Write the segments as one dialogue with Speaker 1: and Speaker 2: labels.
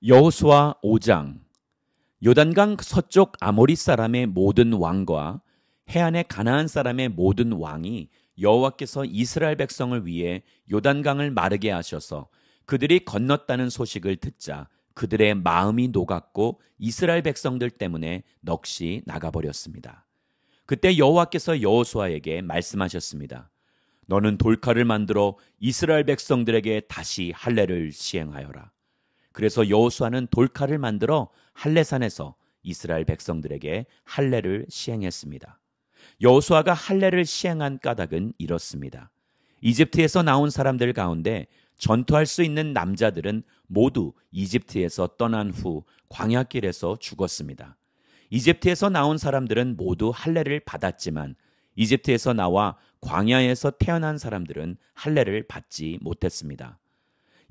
Speaker 1: 여호수아 5장. 요단강 서쪽 아모리 사람의 모든 왕과 해안의 가나안 사람의 모든 왕이 여호와께서 이스라엘 백성을 위해 요단강을 마르게 하셔서 그들이 건넜다는 소식을 듣자 그들의 마음이 녹았고 이스라엘 백성들 때문에 넋이 나가버렸습니다. 그때 여호와께서 여호수아에게 말씀하셨습니다. 너는 돌칼을 만들어 이스라엘 백성들에게 다시 할례를 시행하여라. 그래서 여호수아는 돌칼을 만들어 할례산에서 이스라엘 백성들에게 할례를 시행했습니다. 여호수아가 할례를 시행한 까닭은 이렇습니다. 이집트에서 나온 사람들 가운데 전투할 수 있는 남자들은 모두 이집트에서 떠난 후 광야길에서 죽었습니다. 이집트에서 나온 사람들은 모두 할례를 받았지만 이집트에서 나와 광야에서 태어난 사람들은 할례를 받지 못했습니다.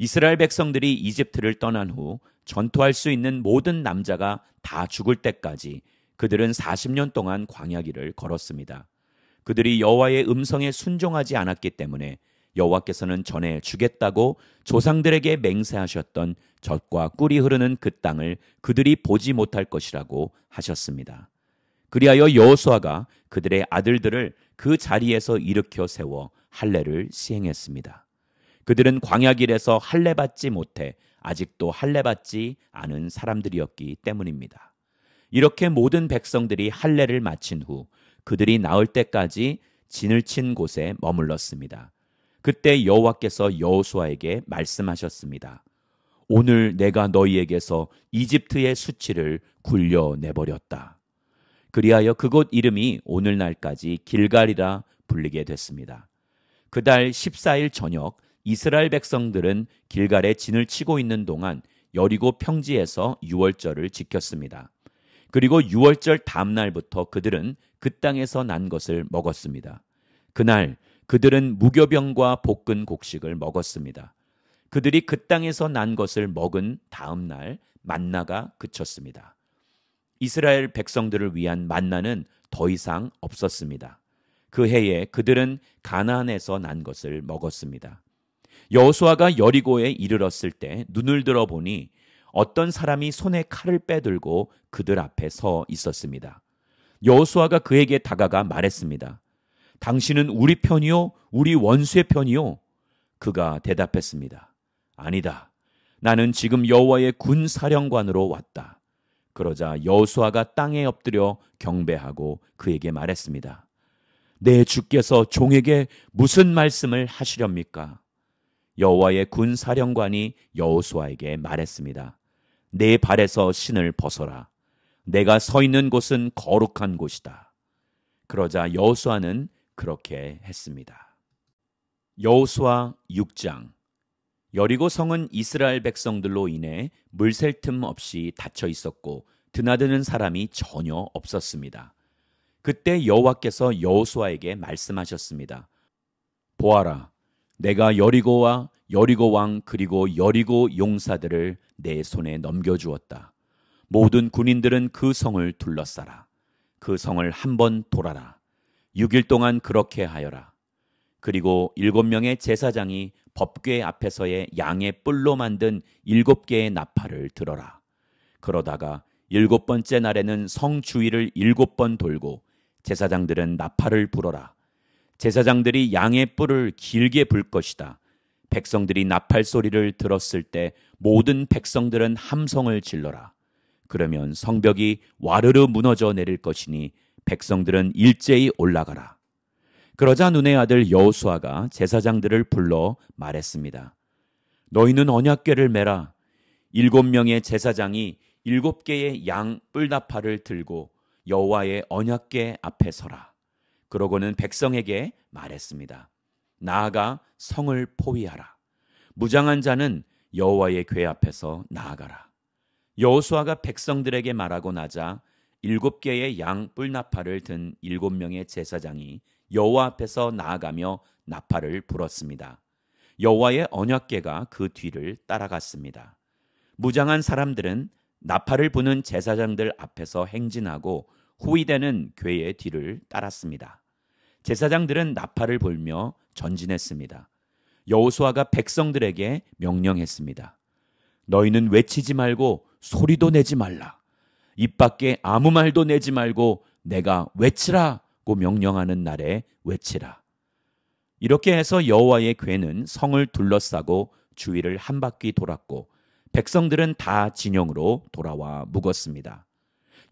Speaker 1: 이스라엘 백성들이 이집트를 떠난 후 전투할 수 있는 모든 남자가 다 죽을 때까지 그들은 40년 동안 광야길을 걸었습니다. 그들이 여호와의 음성에 순종하지 않았기 때문에 여호와께서는 전에 주겠다고 조상들에게 맹세하셨던 젖과 꿀이 흐르는 그 땅을 그들이 보지 못할 것이라고 하셨습니다. 그리하여 여호수아가 그들의 아들들을 그 자리에서 일으켜 세워 할례를 시행했습니다. 그들은 광야길에서 할례받지 못해 아직도 할례받지 않은 사람들이었기 때문입니다. 이렇게 모든 백성들이 할례를 마친 후 그들이 나을 때까지 진을 친 곳에 머물렀습니다. 그때 여호와께서 여호수아에게 말씀하셨습니다. 오늘 내가 너희에게서 이집트의 수치를 굴려내버렸다. 그리하여 그곳 이름이 오늘날까지 길갈이라 불리게 됐습니다. 그달 14일 저녁 이스라엘 백성들은 길갈에 진을 치고 있는 동안 여리고 평지에서 유월절을 지켰습니다. 그리고 유월절 다음 날부터 그들은 그 땅에서 난 것을 먹었습니다. 그날 그들은 무교병과 볶은 곡식을 먹었습니다. 그들이 그 땅에서 난 것을 먹은 다음 날 만나가 그쳤습니다. 이스라엘 백성들을 위한 만나는 더 이상 없었습니다. 그 해에 그들은 가나안에서 난 것을 먹었습니다. 여호수아가 여리고에 이르렀을 때 눈을 들어보니 어떤 사람이 손에 칼을 빼들고 그들 앞에 서 있었습니다. 여호수아가 그에게 다가가 말했습니다. 당신은 우리 편이요? 우리 원수의 편이요? 그가 대답했습니다. 아니다. 나는 지금 여호와의 군 사령관으로 왔다. 그러자 여호수아가 땅에 엎드려 경배하고 그에게 말했습니다. 내 주께서 종에게 무슨 말씀을 하시렵니까? 여호와의 군 사령관이 여호수아에게 말했습니다. 내 발에서 신을 벗어라. 내가 서 있는 곳은 거룩한 곳이다. 그러자 여호수아는 그렇게 했습니다. 여호수아 6장. 여리고 성은 이스라엘 백성들로 인해 물 셀 틈 없이 닫혀 있었고 드나드는 사람이 전혀 없었습니다. 그때 여호와께서 여호수아에게 말씀하셨습니다. 보아라, 내가 여리고와 여리고 왕 그리고 여리고 용사들을 내 손에 넘겨주었다. 모든 군인들은 그 성을 둘러싸라. 그 성을 한번 돌아라. 6일 동안 그렇게 하여라. 그리고 7명의 제사장이 법궤 앞에서의 양의 뿔로 만든 7개의 나팔을 들어라. 그러다가 7번째 날에는 성 주위를 7번 돌고 제사장들은 나팔을 불어라. 제사장들이 양의 뿔을 길게 불 것이다. 백성들이 나팔 소리를 들었을 때 모든 백성들은 함성을 질러라. 그러면 성벽이 와르르 무너져 내릴 것이니 백성들은 일제히 올라가라. 그러자 눈의 아들 여호수아가 제사장들을 불러 말했습니다. 너희는 언약궤를 메라. 7명의 제사장이 7개의 양 뿔나팔을 들고 여호와의 언약궤 앞에 서라. 그러고는 백성에게 말했습니다. 나아가 성을 포위하라. 무장한 자는 여호와의 궤 앞에서 나아가라. 여호수아가 백성들에게 말하고 나자 7개의 양 뿔나팔을 든 7명의 제사장이 여호와 앞에서 나아가며 나팔을 불었습니다. 여호와의 언약궤가 그 뒤를 따라갔습니다. 무장한 사람들은 나팔을 부는 제사장들 앞에서 행진하고 호위되는 궤의 뒤를 따랐습니다. 제사장들은 나팔을 불며 전진했습니다. 여호수아가 백성들에게 명령했습니다. 너희는 외치지 말고 소리도 내지 말라. 입 밖에 아무 말도 내지 말고 내가 외치라고 명령하는 날에 외치라. 이렇게 해서 여호와의 궤는 성을 둘러싸고 주위를 한 바퀴 돌았고 백성들은 다 진영으로 돌아와 묵었습니다.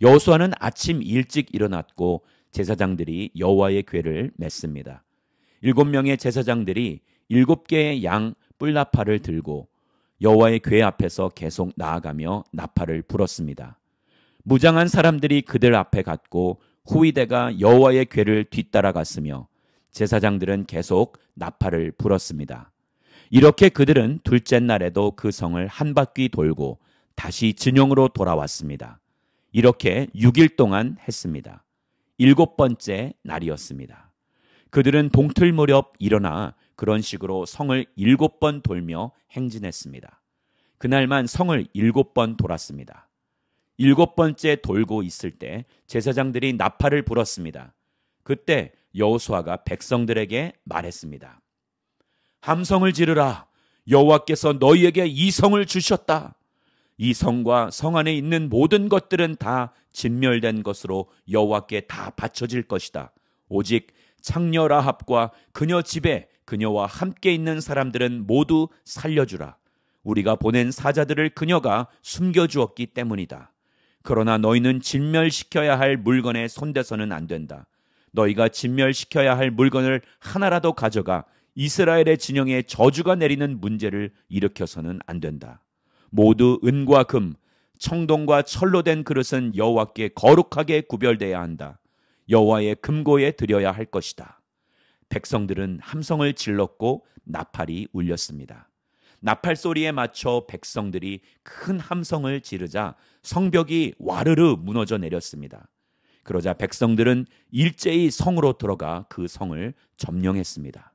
Speaker 1: 여호수아는 아침 일찍 일어났고 제사장들이 여호와의 궤를 맸습니다. 7명의 제사장들이 7개의 양 뿔나팔을 들고 여호와의 궤 앞에서 계속 나아가며 나팔을 불었습니다. 무장한 사람들이 그들 앞에 갔고 후위대가 여호와의 궤를 뒤따라갔으며 제사장들은 계속 나팔을 불었습니다. 이렇게 그들은 둘째 날에도 그 성을 한 바퀴 돌고 다시 진영으로 돌아왔습니다. 이렇게 6일 동안 했습니다. 7번째 날이었습니다. 그들은 동틀 무렵 일어나 그런 식으로 성을 7번 돌며 행진했습니다. 그날만 성을 7번 돌았습니다. 7번째 돌고 있을 때 제사장들이 나팔을 불었습니다. 그때 여호수아가 백성들에게 말했습니다. 함성을 지르라. 여호와께서 너희에게 이 성을 주셨다. 이 성과 성 안에 있는 모든 것들은 다 진멸된 것으로 여호와께 다 바쳐질 것이다. 오직 창녀 라합과 그녀 집에 그녀와 함께 있는 사람들은 모두 살려주라. 우리가 보낸 사자들을 그녀가 숨겨주었기 때문이다. 그러나 너희는 진멸시켜야 할 물건에 손대서는 안 된다. 너희가 진멸시켜야 할 물건을 하나라도 가져가 이스라엘의 진영에 저주가 내리는 문제를 일으켜서는 안 된다. 모두 은과 금, 청동과 철로 된 그릇은 여호와께 거룩하게 구별돼야 한다. 여호와의 금고에 드려야 할 것이다. 백성들은 함성을 질렀고 나팔이 울렸습니다. 나팔 소리에 맞춰 백성들이 큰 함성을 지르자 성벽이 와르르 무너져 내렸습니다. 그러자 백성들은 일제히 성으로 들어가 그 성을 점령했습니다.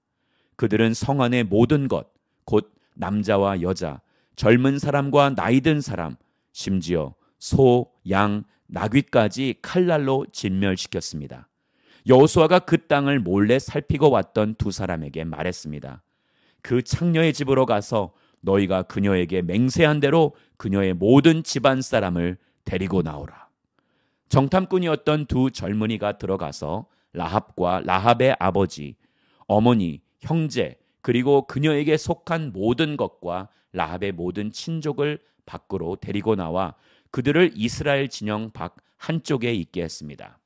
Speaker 1: 그들은 성 안의 모든 것, 곧 남자와 여자, 젊은 사람과 나이 든 사람, 심지어 소, 양, 나귀까지 칼날로 진멸시켰습니다. 여호수아가 그 땅을 몰래 살피고 왔던 두 사람에게 말했습니다. 그 창녀의 집으로 가서 너희가 그녀에게 맹세한 대로 그녀의 모든 집안 사람을 데리고 나오라. 정탐꾼이었던 두 젊은이가 들어가서 라합과 라합의 아버지, 어머니, 형제, 그리고 그녀에게 속한 모든 것과 라합의 모든 친족을 밖으로 데리고 나와 그들을 이스라엘 진영 밖 한쪽에 있게 했습니다.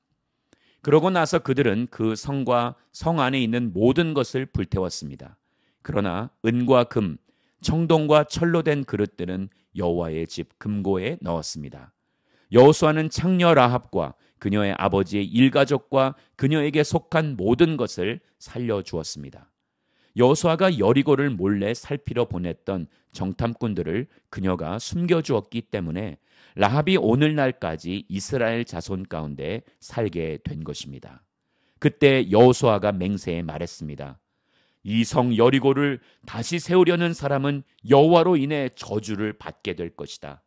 Speaker 1: 그러고 나서 그들은 그 성과 성 안에 있는 모든 것을 불태웠습니다. 그러나 은과 금, 청동과 철로 된 그릇들은 여호와의 집 금고에 넣었습니다. 여호수아는 창녀 라합과 그녀의 아버지의 일가족과 그녀에게 속한 모든 것을 살려주었습니다. 여호수아가 여리고를 몰래 살피러 보냈던 정탐꾼들을 그녀가 숨겨주었기 때문에 라합이 오늘날까지 이스라엘 자손 가운데 살게 된 것입니다. 그때 여호수아가 맹세에 말했습니다. 이 성 여리고를 다시 세우려는 사람은 여호와로 인해 저주를 받게 될 것이다.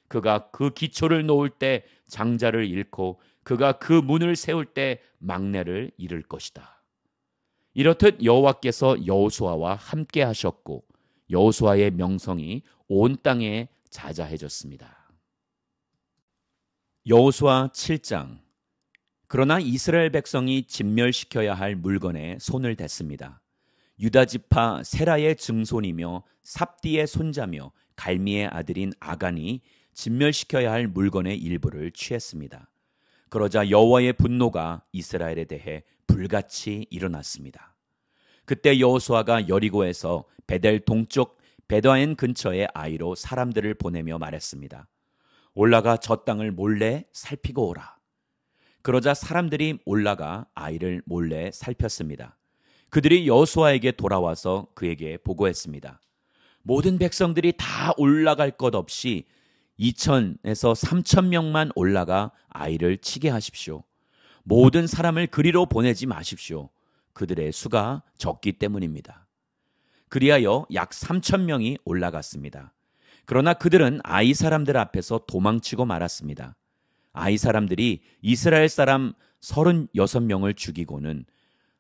Speaker 1: 그가 그 기초를 놓을 때 장자를 잃고 그가 그 문을 세울 때 막내를 잃을 것이다. 이렇듯 여호와께서 여호수아와 함께 하셨고 여호수아의 명성이 온 땅에 자자해졌습니다. 여호수아 7장. 그러나 이스라엘 백성이 진멸시켜야 할 물건에 손을 댔습니다. 유다 지파 세라의 증손이며 삽디의 손자며 갈미의 아들인 아간이 진멸시켜야 할 물건의 일부를 취했습니다. 그러자 여호와의 분노가 이스라엘에 대해 불같이 일어났습니다. 그때 여호수아가 여리고에서 베델 동쪽 베다엔 근처의 아이로 사람들을 보내며 말했습니다. 올라가 저 땅을 몰래 살피고 오라. 그러자 사람들이 올라가 아이를 몰래 살폈습니다. 그들이 여호수아에게 돌아와서 그에게 보고했습니다. 모든 백성들이 다 올라갈 것 없이 2,000에서 3,000명만 올라가 아이를 치게 하십시오. 모든 사람을 그리로 보내지 마십시오. 그들의 수가 적기 때문입니다. 그리하여 약 3,000명이 올라갔습니다. 그러나 그들은 아이 사람들 앞에서 도망치고 말았습니다. 아이 사람들이 이스라엘 사람 36명을 죽이고는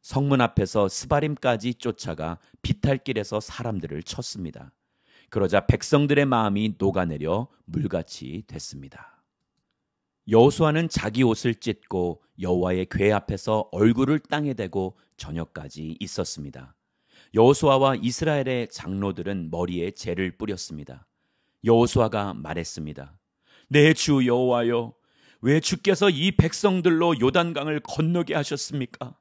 Speaker 1: 성문 앞에서 스바림까지 쫓아가 비탈길에서 사람들을 쳤습니다. 그러자 백성들의 마음이 녹아내려 물같이 됐습니다. 여호수아는 자기 옷을 찢고 여호와의 궤 앞에서 얼굴을 땅에 대고 저녁까지 있었습니다. 여호수아와 이스라엘의 장로들은 머리에 재를 뿌렸습니다. 여호수아가 말했습니다. 내 주 여호와여, 왜 주께서 이 백성들로 요단강을 건너게 하셨습니까?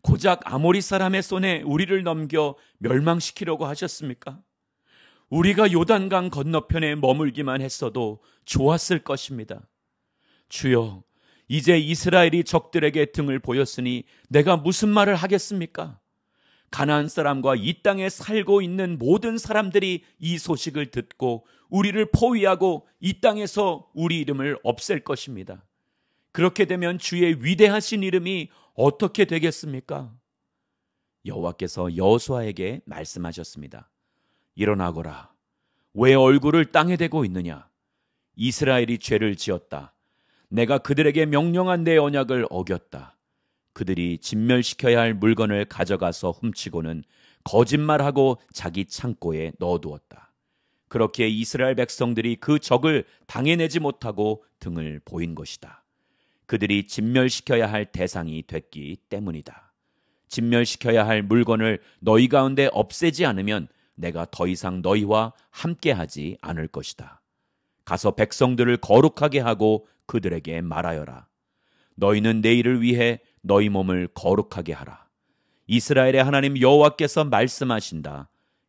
Speaker 1: 고작 아모리 사람의 손에 우리를 넘겨 멸망시키려고 하셨습니까? 우리가 요단강 건너편에 머물기만 했어도 좋았을 것입니다. 주여, 이제 이스라엘이 적들에게 등을 보였으니 내가 무슨 말을 하겠습니까? 가나안 사람과 이 땅에 살고 있는 모든 사람들이 이 소식을 듣고 우리를 포위하고 이 땅에서 우리 이름을 없앨 것입니다. 그렇게 되면 주의 위대하신 이름이 어떻게 되겠습니까? 여호와께서 여호수아에게 말씀하셨습니다. 일어나거라. 왜 얼굴을 땅에 대고 있느냐? 이스라엘이 죄를 지었다. 내가 그들에게 명령한 내 언약을 어겼다. 그들이 진멸시켜야 할 물건을 가져가서 훔치고는 거짓말하고 자기 창고에 넣어두었다. 그렇게 이스라엘 백성들이 그 적을 당해내지 못하고 등을 보인 것이다. 그들이 진멸시켜야 할 대상이 됐기 때문이다. 진멸시켜야 할 물건을 너희 가운데 없애지 않으면 내가 더 이상 너희와 함께하지 않을 것이다. 가서 백성들을 거룩하게 하고 그들에게 말하여라. 너희는 내일을 위해 너희 몸을 거룩하게 하라. 이스라엘의 하나님 여호와께서 말씀하신다.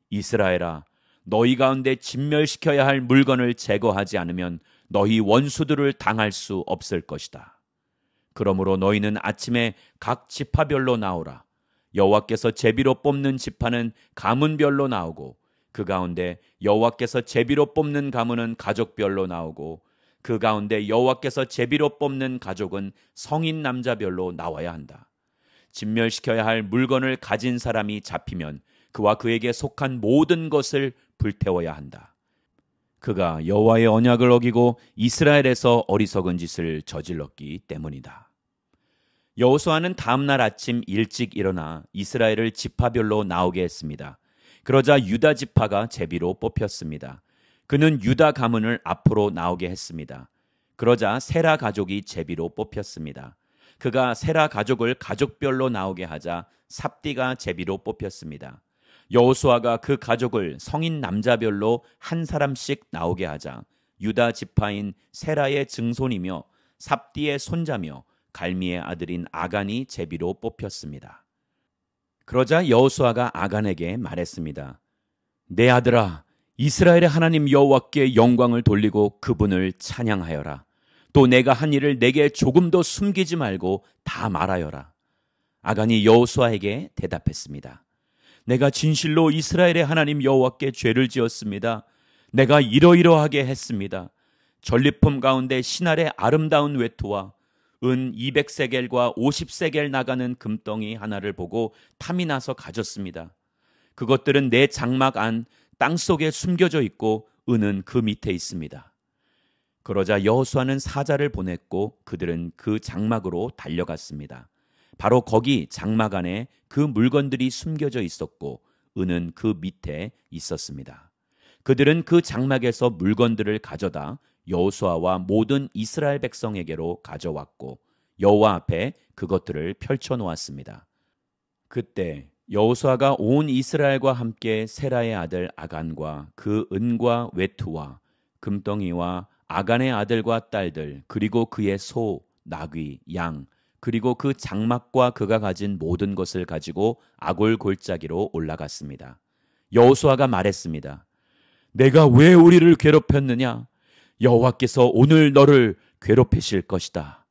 Speaker 1: 이스라엘아, 너희 가운데 진멸시켜야 할 물건을 제거하지 않으면 너희 원수들을 당할 수 없을 것이다. 그러므로 너희는 아침에 각 지파별로 나오라. 여호와께서 제비로 뽑는 지파는 가문별로 나오고 그 가운데 여호와께서 제비로 뽑는 가문은 가족별로 나오고 그 가운데 여호와께서 제비로 뽑는 가족은 성인 남자별로 나와야 한다. 진멸시켜야 할 물건을 가진 사람이 잡히면 그와 그에게 속한 모든 것을 불태워야 한다. 그가 여호와의 언약을 어기고 이스라엘에서 어리석은 짓을 저질렀기 때문이다. 여호수아는 다음 날 아침 일찍 일어나 이스라엘을 지파별로 나오게 했습니다. 그러자 유다 지파가 제비로 뽑혔습니다. 그는 유다 가문을 앞으로 나오게 했습니다. 그러자 세라 가족이 제비로 뽑혔습니다. 그가 세라 가족을 가족별로 나오게 하자 삽디가 제비로 뽑혔습니다. 여호수아가 그 가족을 성인 남자별로 한 사람씩 나오게 하자 유다 지파인 세라의 증손이며 삽디의 손자며 갈미의 아들인 아간이 제비로 뽑혔습니다. 그러자 여호수아가 아간에게 말했습니다. 내 아들아, 이스라엘의 하나님 여호와께 영광을 돌리고 그분을 찬양하여라. 또 내가 한 일을 내게 조금도 숨기지 말고 다 말하여라. 아간이 여호수아에게 대답했습니다. 내가 진실로 이스라엘의 하나님 여호와께 죄를 지었습니다. 내가 이러이러하게 했습니다. 전리품 가운데 신할의 아름다운 외투와 은 200세겔과 50세겔 나가는 금덩이 하나를 보고 탐이 나서 가졌습니다. 그것들은 내 장막 안 땅속에 숨겨져 있고 은은 그 밑에 있습니다. 그러자 여호수아는 사자를 보냈고 그들은 그 장막으로 달려갔습니다. 바로 거기 장막 안에 그 물건들이 숨겨져 있었고 은은 그 밑에 있었습니다. 그들은 그 장막에서 물건들을 가져다 여호수아와 모든 이스라엘 백성에게로 가져왔고 여호와 앞에 그것들을 펼쳐 놓았습니다. 그때 여호수아가 온 이스라엘과 함께 세라의 아들 아간과 그 은과 외투와 금덩이와 아간의 아들과 딸들 그리고 그의 소, 나귀, 양 그리고 그 장막과 그가 가진 모든 것을 가지고 아골 골짜기로 올라갔습니다. 여호수아가 말했습니다. 내가 왜 우리를 괴롭혔느냐? 여호와께서 오늘 너를 괴롭히실 것이다.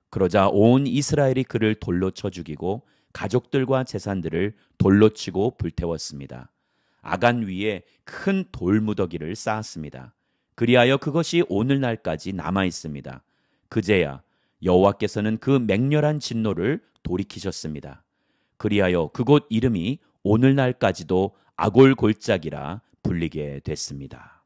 Speaker 1: 그러자 온 이스라엘이 그를 돌로 쳐 죽이고 가족들과 재산들을 돌로 치고 불태웠습니다. 아간 위에 큰 돌무더기를 쌓았습니다. 그리하여 그것이 오늘날까지 남아 있습니다. 그제야 여호와께서는 그 맹렬한 진노를 돌이키셨습니다. 그리하여 그곳 이름이 오늘날까지도 아골 골짜기라 불리게 됐습니다.